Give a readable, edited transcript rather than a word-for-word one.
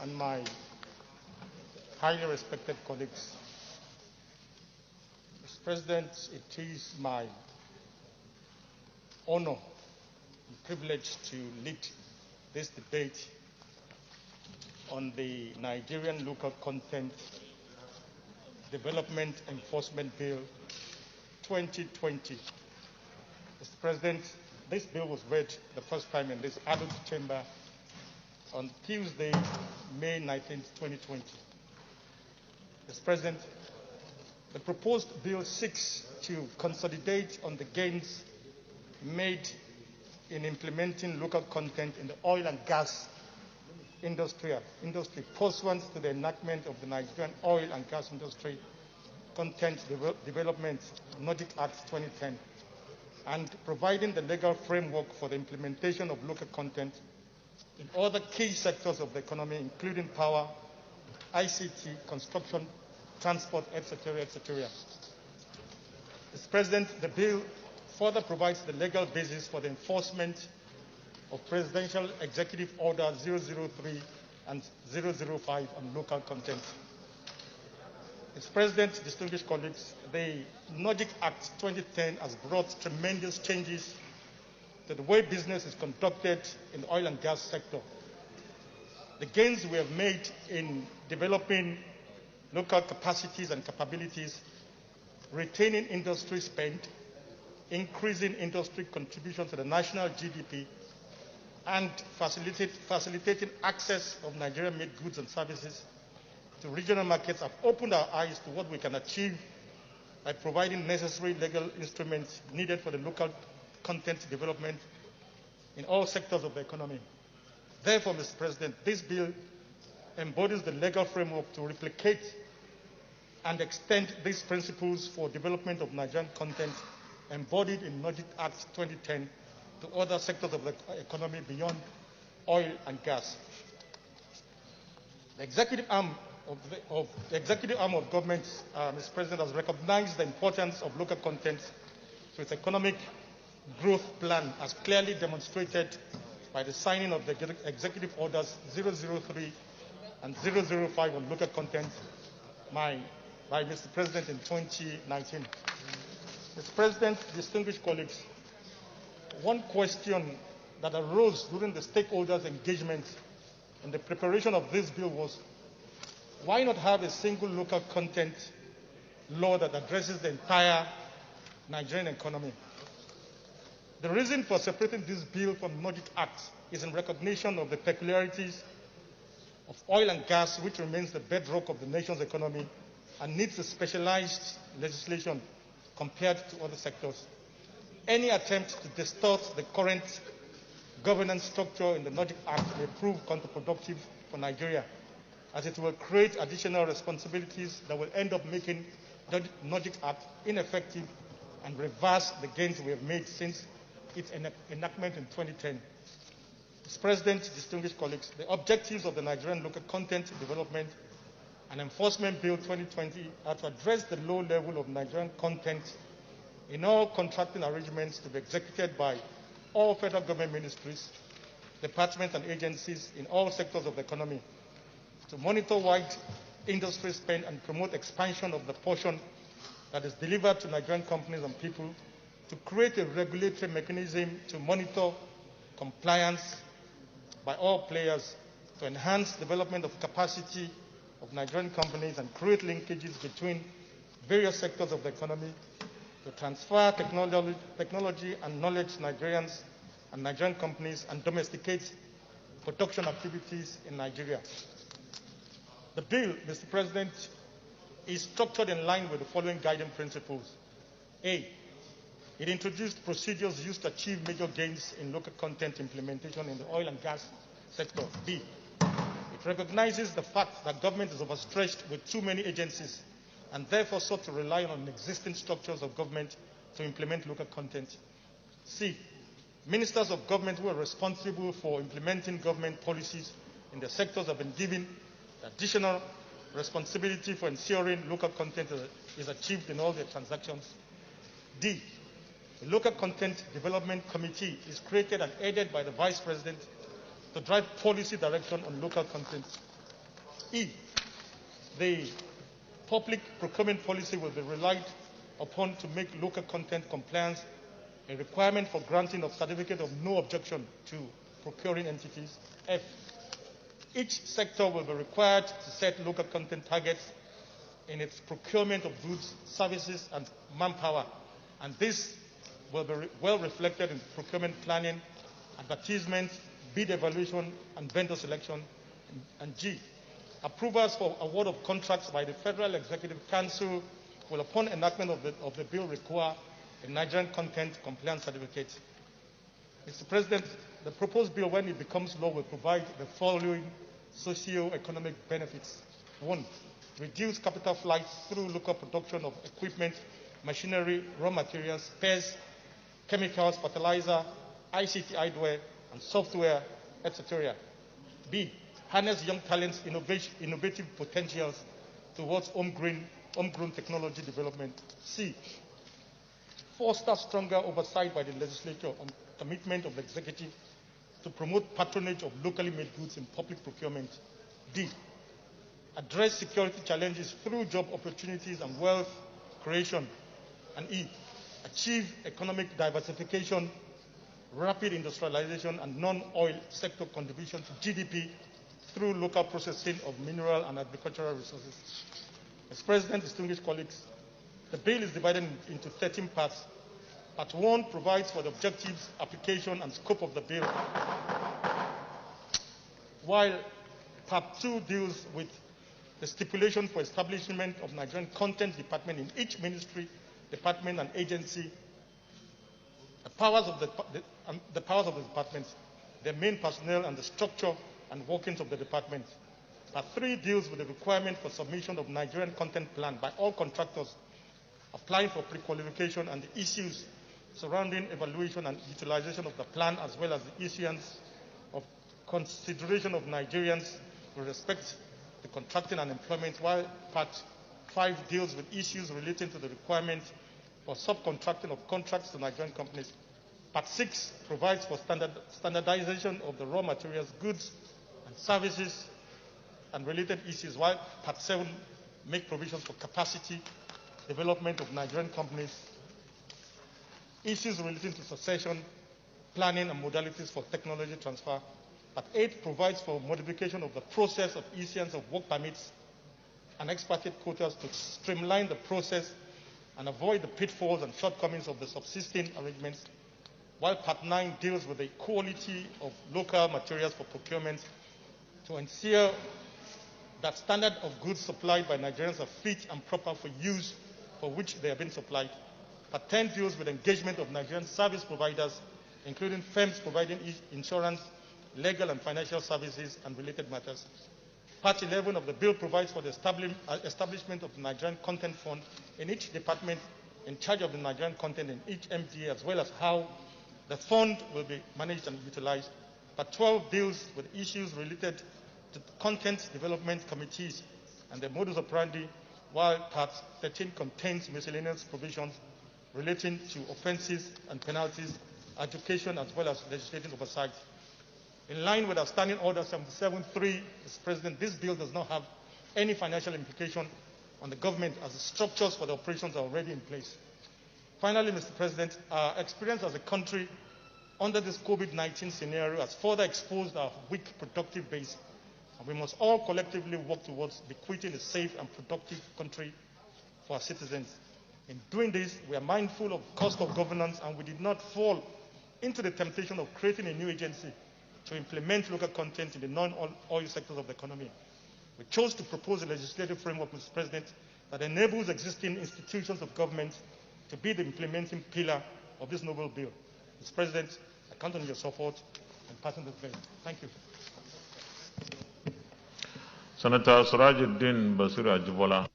and my highly respected colleagues, Mr. President, it is my honor and privilege to lead this debate on the Nigerian Local Content Development Enforcement Bill 2020. Mr. President, this bill was read the first time in this adult chamber on Tuesday, May 19, 2020. Mr. President, the proposed bill seeks to consolidate on the gains made in implementing local content in the oil and gas industry pursuant to the enactment of the Nigerian Oil and Gas Industry Content Development Nordic Act 2010 and providing the legal framework for the implementation of local content in other key sectors of the economy, including power, ICT, construction, transport, etc., etc. Mr. President, the bill further provides the legal basis for the enforcement of Presidential Executive Order 003 and 005 on local content. Mr. President, distinguished colleagues, the Nordic Act 2010 has brought tremendous changes to the way business is conducted in the oil and gas sector. The gains we have made in developing local capacities and capabilities, retaining industry spend, increasing industry contribution to the national GDP, and facilitating access of Nigerian-made goods and services to regional markets have opened our eyes to what we can achieve by providing necessary legal instruments needed for the local content development in all sectors of the economy. Therefore, Mr. President, this bill embodies the legal framework to replicate and extend these principles for development of Nigerian content embodied in Nordic Act 2010 to other sectors of the economy beyond oil and gas. The executive arm of government, Mr. President, has recognized the importance of local content to its economic growth plan, as clearly demonstrated by the signing of the Executive Orders 003 and 005 on local content by Mr. President in 2019. Mr. President, distinguished colleagues, one question that arose during the stakeholders' engagement in the preparation of this bill was, why not have a single local content law that addresses the entire Nigerian economy? The reason for separating this bill from Nordic Act is in recognition of the peculiarities of oil and gas, which remains the bedrock of the nation's economy and needs a specialized legislation compared to other sectors. Any attempt to distort the current governance structure in the Nordic Act may prove counterproductive for Nigeria, as it will create additional responsibilities that will end up making the Nordic Act ineffective and reverse the gains we have made since its enactment in 2010. Mr. President, distinguished colleagues, the objectives of the Nigerian Local Content Development and Enforcement Bill 2020 are to address the low level of Nigerian content in all contracting arrangements to be executed by all federal government ministries, departments and agencies in all sectors of the economy, to monitor wide industry spend and promote expansion of the portion that is delivered to Nigerian companies and people, to create a regulatory mechanism to monitor compliance by all players, to enhance development of capacity of Nigerian companies and create linkages between various sectors of the economy, to transfer technology and knowledge to Nigerians and Nigerian companies and domesticate production activities in Nigeria. The bill, Mr. President, is structured in line with the following guiding principles. A, it introduced procedures used to achieve major gains in local content implementation in the oil and gas sector. B, it recognizes the fact that government is overstretched with too many agencies and therefore sought to rely on existing structures of government to implement local content. C, ministers of government who are responsible for implementing government policies in the sectors have been given additional responsibility for ensuring local content is achieved in all their transactions. D, the Local Content Development Committee is created and headed by the Vice President to drive policy direction on local content. E, the public procurement policy will be relied upon to make local content compliance a requirement for granting of certificate of no objection to procuring entities. F, each sector will be required to set local content targets in its procurement of goods, services, and manpower, and this will be well reflected in procurement planning, advertisement, bid evaluation, and vendor selection. And G, approvals for award of contracts by the Federal Executive Council will, upon enactment of the bill, require a Nigerian content compliance certificate. Mr. President, the proposed bill, when it becomes law, will provide the following socio-economic benefits. 1, reduce capital flights through local production of equipment, machinery, raw materials, spares, chemicals, fertilizer, ICT hardware, and software, etc. B, harness young talents' innovative potentials towards homegrown technology development. C, foster stronger oversight by the legislature on commitment of the executive to promote patronage of locally made goods in public procurement. D, address security challenges through job opportunities and wealth creation. And E, achieve economic diversification, rapid industrialization, and non-oil sector contribution to GDP through local processing of mineral and agricultural resources. Mr. President, distinguished colleagues, the bill is divided into 13 parts. Part 1 provides for the objectives, application, and scope of the bill, while Part 2 deals with the stipulation for establishment of Nigerian Content Department in each ministry, department, and agency, the powers of the departments, their main personnel, and the structure and workings of the department. Part 3 deals with the requirement for submission of Nigerian content plan by all contractors applying for pre-qualification and the issues surrounding evaluation and utilization of the plan, as well as the issuance of consideration of Nigerians with respect to contracting and employment, while Part 5 deals with issues relating to the requirement for subcontracting of contracts to Nigerian companies. Part 6 provides for standardization of the raw materials, goods, and services and related issues, while Part 7 makes provisions for capacity development of Nigerian companies, issues relating to succession, planning, and modalities for technology transfer. Part 8 provides for modification of the process of issuance of work permits and expatriate quotas to streamline the process and avoid the pitfalls and shortcomings of the subsisting arrangements, while Part 9 deals with the quality of local materials for procurement to ensure that standard of goods supplied by Nigerians are fit and proper for use for which they have been supplied. Part 10 deals with engagement of Nigerian service providers, including firms providing insurance, legal and financial services, and related matters. Part 11 of the bill provides for the establishment of the Nigerian Content Fund in each department in charge of the Nigerian content in each MDA, as well as how the fund will be managed and utilized. Part 12 deals with issues related to content development committees and the modus operandi, while Part 13 contains miscellaneous provisions relating to offenses and penalties, education, as well as legislative oversight. In line with our Standing Order 77.3, Mr. President, this bill does not have any financial implication on the government, as the structures for the operations are already in place. Finally, Mr. President, our experience as a country under this COVID-19 scenario has further exposed our weak productive base, and we must all collectively work towards bequeathing a safe and productive country for our citizens. In doing this, we are mindful of cost of governance, and we did not fall into the temptation of creating a new agency to implement local content in the non-oil sectors of the economy. We chose to propose a legislative framework, Mr. President, that enables existing institutions of government to be the implementing pillar of this noble bill. Mr. President, I count on your support in passing this bill. Thank you. Senator Surajuddin Basiru Ajibola.